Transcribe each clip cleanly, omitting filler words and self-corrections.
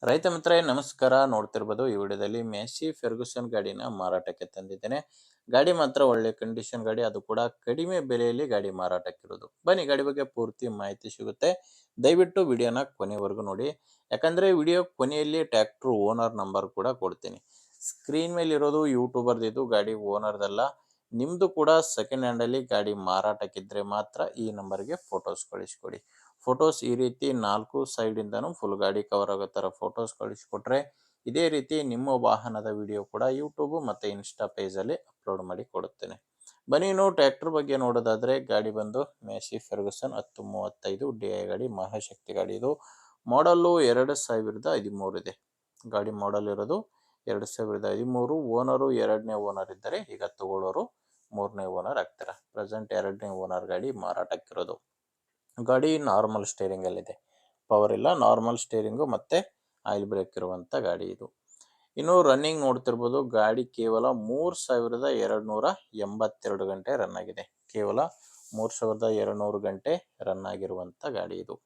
ರೈತ ಮಿತ್ರರೇ ನಮಸ್ಕಾರ. ನೋಡ್ತಿರ್ಬೋದು ಈ ವಿಡಿಯೋದಲ್ಲಿ ಮೆಸ್ಸಿ ಫೆರ್ಗುಸನ್ ಗಾಡಿನ ಮಾರಾಟಕ್ಕೆ ತಂದಿದ್ದೇನೆ. ಗಾಡಿ ಮಾತ್ರ ಒಳ್ಳೆ ಕಂಡೀಷನ್ ಗಾಡಿ, ಅದು ಕೂಡ ಕಡಿಮೆ ಬೆಲೆಯಲ್ಲಿ ಗಾಡಿ ಮಾರಾಟಕ್ಕಿರೋದು. ಬನ್ನಿ ಗಾಡಿ ಬಗ್ಗೆ ಪೂರ್ತಿ ಮಾಹಿತಿ ಸಿಗುತ್ತೆ. ದಯವಿಟ್ಟು ವಿಡಿಯೋನ ಕೊನೆವರೆಗೂ ನೋಡಿ, ಯಾಕಂದ್ರೆ ವಿಡಿಯೋ ಕೊನೆಯಲ್ಲಿ ಟ್ರ್ಯಾಕ್ಟರ್ ಓನರ್ ನಂಬರ್ ಕೂಡ ಕೊಡ್ತೀನಿ. ಸ್ಕ್ರೀನ್ ಮೇಲೆ ಇರೋದು ಯೂಟ್ಯೂಬರ್ದು, ಇದು ಗಾಡಿ ಓನರ್ದಲ್ಲ. ನಿಮ್ದು ಕೂಡ ಸೆಕೆಂಡ್ ಹ್ಯಾಂಡ್ ಅಲ್ಲಿ ಗಾಡಿ ಮಾರಾಟಕ್ಕಿದ್ರೆ ಮಾತ್ರ ಈ ನಂಬರ್ಗೆ ಫೋಟೋಸ್ ಕಳಿಸ್ಕೊಡಿ. ಫೋಟೋಸ್ ಈ ರೀತಿ 4 ಸೈಡ್ ಇಂದಾನು ಫುಲ್ ಗಾಡಿ ಕವರ್ ಆಗೋ ತರ ಫೋಟೋಸ್ ಕಳಿಸ್ಕೊಟ್ರೆ ಇದೇ ರೀತಿ ನಿಮ್ಮ ವಾಹನದ ವಿಡಿಯೋ ಕೂಡ ಯೂಟ್ಯೂಬ್ ಮತ್ತೆ ಇನ್ಸ್ಟಾ ಪೇಜ್ ಅಲ್ಲಿ ಅಪ್ಲೋಡ್ ಮಾಡಿ ಕೊಡುತ್ತೇನೆ. ಬನ್ನಿ ಇನ್ನು ಟ್ರ್ಯಾಕ್ಟರ್ ಬಗ್ಗೆ ನೋಡೋದಾದ್ರೆ, ಗಾಡಿ ಬಂದು ಮೆಸ್ಸಿ ಫೆರ್ಗುಸನ್ 1035 DI ಗಾಡಿ, ಮಹಾಶಕ್ತಿ ಗಾಡಿ. ಇದು ಮಾಡಲ್ಲು 2013 ಇದೆ. ಗಾಡಿ ಮಾಡಲ್ ಇರೋದು 2013. ಓನರು ಎರಡನೇ ಓನರ್ ಇದ್ದಾರೆ. ಈಗ ತಗೊಳ್ಳೋರು ಮೂರನೇ ಓನರ್ ಆಗ್ತಾರೆ. ಪ್ರೆಸೆಂಟ್ ಎರಡನೇ ಓನರ್ ಗಾಡಿ ಮಾರಾಟಕ್ಕಿರೋದು. ಗಾಡಿ ನಾರ್ಮಲ್ ಸ್ಟೇರಿಂಗ್ ಅಲ್ಲಿದೆ, ಪವರ್ ಇಲ್ಲ, ನಾರ್ಮಲ್ ಸ್ಟೇರಿಂಗು ಮತ್ತೆ ಆಯಿಲ್ ಬ್ರೇಕ್ ಇರುವಂತ ಗಾಡಿ ಇದು. ಇನ್ನು ರನ್ನಿಂಗ್ ನೋಡ್ತಿರ್ಬೋದು, ಗಾಡಿ ಕೇವಲ 3282 ಗಂಟೆ ರನ್ ಆಗಿದೆ. ಕೇವಲ 3200 ಗಂಟೆ ರನ್ ಆಗಿರುವಂತ ಗಾಡಿ ಇದು.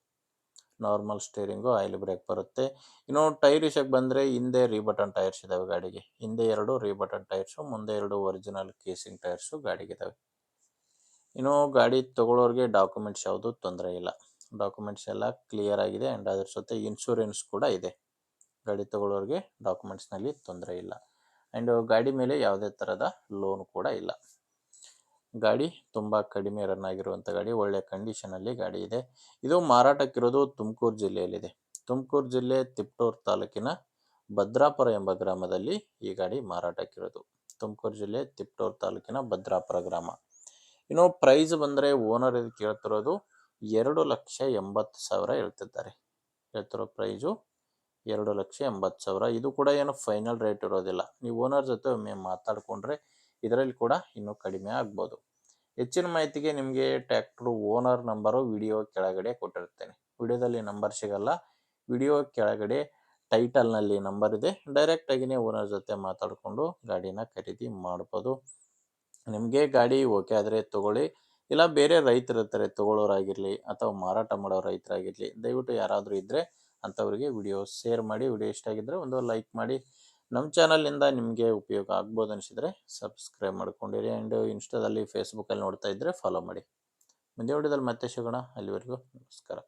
ನಾರ್ಮಲ್ ಸ್ಟೇರಿಂಗು, ಆಯಿಲ್ ಬ್ರೇಕ್ ಬರುತ್ತೆ. ಇನ್ನು ಟೈರ್ ವಿಷಯಕ್ಕೆ ಬಂದ್ರೆ, ಹಿಂದೆ ರೀಬಟನ್ ಟೈರ್ಸ್ ಇದಾವೆ ಗಾಡಿಗೆ. ಹಿಂದೆ 2 ರೀಬಟನ್ ಟೈರ್ಸು, ಮುಂದೆ 2 ಒರಿಜಿನಲ್ ಕೇಸಿಂಗ್ ಟೈರ್ಸು ಗಾಡಿಗಿದಾವೆ. ಇನ್ನು ಗಾಡಿ ತಗೊಳ್ಳೋರಿಗೆ ಡಾಕ್ಯುಮೆಂಟ್ಸ್ ಯಾವುದು ತೊಂದರೆ ಇಲ್ಲ. ಡಾಕ್ಯುಮೆಂಟ್ಸ್ ಎಲ್ಲ ಕ್ಲಿಯರ್ ಆಗಿದೆ ಆ್ಯಂಡ್ ಅದ್ರ ಜೊತೆ ಇನ್ಶೂರೆನ್ಸ್ ಕೂಡ ಇದೆ. ಗಾಡಿ ತಗೊಳ್ಳೋರಿಗೆ ಡಾಕ್ಯುಮೆಂಟ್ಸ್ನಲ್ಲಿ ತೊಂದರೆ ಇಲ್ಲ. ಆ್ಯಂಡ್ ಗಾಡಿ ಮೇಲೆ ಯಾವುದೇ ಥರದ ಲೋನ್ ಕೂಡ ಇಲ್ಲ. ಗಾಡಿ ತುಂಬ ಕಡಿಮೆ ರನ್ ಆಗಿರುವಂಥ ಗಾಡಿ, ಒಳ್ಳೆ ಕಂಡೀಷನಲ್ಲಿ ಗಾಡಿ ಇದೆ. ಇದು ಮಾರಾಟಕ್ಕಿರೋದು ತುಮಕೂರು ಜಿಲ್ಲೆಯಲ್ಲಿದೆ. ತುಮಕೂರು ಜಿಲ್ಲೆ ತಿಪ್ಟೂರು ತಾಲೂಕಿನ ಭದ್ರಾಪುರ ಎಂಬ ಗ್ರಾಮದಲ್ಲಿ ಈ ಗಾಡಿ ಮಾರಾಟಕ್ಕಿರೋದು. ತುಮಕೂರು ಜಿಲ್ಲೆ ತಿಪ್ಟೂರು ತಾಲೂಕಿನ ಭದ್ರಾಪುರ ಗ್ರಾಮ. ಇನ್ನು ಪ್ರೈಸ್ ಬಂದರೆ, ಓನರ್ ಇದು ಕೇಳ್ತಿರೋದು 2,80,000 ಹೇಳ್ತಿದ್ದಾರೆ. ಹೇಳ್ತಿರೋ ಪ್ರೈಸು 2,80,000. ಇದು ಕೂಡ ಏನು ಫೈನಲ್ ರೇಟ್ ಇರೋದಿಲ್ಲ. ನೀವು ಓನರ್ ಜೊತೆ ಒಮ್ಮೆ ಮಾತಾಡಿಕೊಂಡ್ರೆ ಇದರಲ್ಲಿ ಕೂಡ ಇನ್ನೂ ಕಡಿಮೆ ಆಗ್ಬೋದು. ಹೆಚ್ಚಿನ ಮಾಹಿತಿಗೆ ನಿಮಗೆ ಟ್ರ್ಯಾಕ್ಟರ್ ಓನರ್ ನಂಬರು ವಿಡಿಯೋ ಕೆಳಗಡೆ ಕೊಟ್ಟಿರ್ತೇನೆ. ವಿಡಿಯೋದಲ್ಲಿ ನಂಬರ್ ಸಿಗಲ್ಲ, ವಿಡಿಯೋ ಕೆಳಗಡೆ ಟೈಟಲ್ನಲ್ಲಿ ನಂಬರ್ ಇದೆ. ಡೈರೆಕ್ಟಾಗಿಯೇ ಓನರ್ ಜೊತೆ ಮಾತಾಡಿಕೊಂಡು ಗಾಡಿನ ಖರೀದಿ ಮಾಡ್ಬೋದು. ನಿಮಗೆ ಗಾಡಿ ಓಕೆ ಆದರೆ ತಗೊಳ್ಳಿ, ಇಲ್ಲ ಬೇರೆ ರೈತರು ಇರ್ತಾರೆ ತಗೊಳ್ಳೋರಾಗಿರಲಿ ಅಥವಾ ಮಾರಾಟ ಮಾಡೋ ರೈತರಾಗಿರಲಿ, ದಯವಿಟ್ಟು ಯಾರಾದರೂ ಇದ್ದರೆ ಅಂಥವ್ರಿಗೆ ವಿಡಿಯೋ ಶೇರ್ ಮಾಡಿ. ವಿಡಿಯೋ ಇಷ್ಟ ಆಗಿದ್ದರೆ ಒಂದು ಲೈಕ್ ಮಾಡಿ. ನಮ್ಮ ಚಾನಲಿಂದ ನಿಮಗೆ ಉಪಯೋಗ ಆಗ್ಬೋದು ಅನಿಸಿದರೆ ಸಬ್ಸ್ಕ್ರೈಬ್ ಮಾಡ್ಕೊಂಡಿರಿ. ಆ್ಯಂಡ್ ಇನ್ಸ್ಟಾದಲ್ಲಿ ಫೇಸ್ಬುಕ್ಕಲ್ಲಿ ನೋಡ್ತಾ ಇದ್ದರೆ ಫಾಲೋ ಮಾಡಿ. ಮುಂದೆ ವಿಡಿಯೋದಲ್ಲಿ ಮತ್ತೆ ಸಿಗೋಣ. ಅಲ್ಲಿವರೆಗೂ ನಮಸ್ಕಾರ.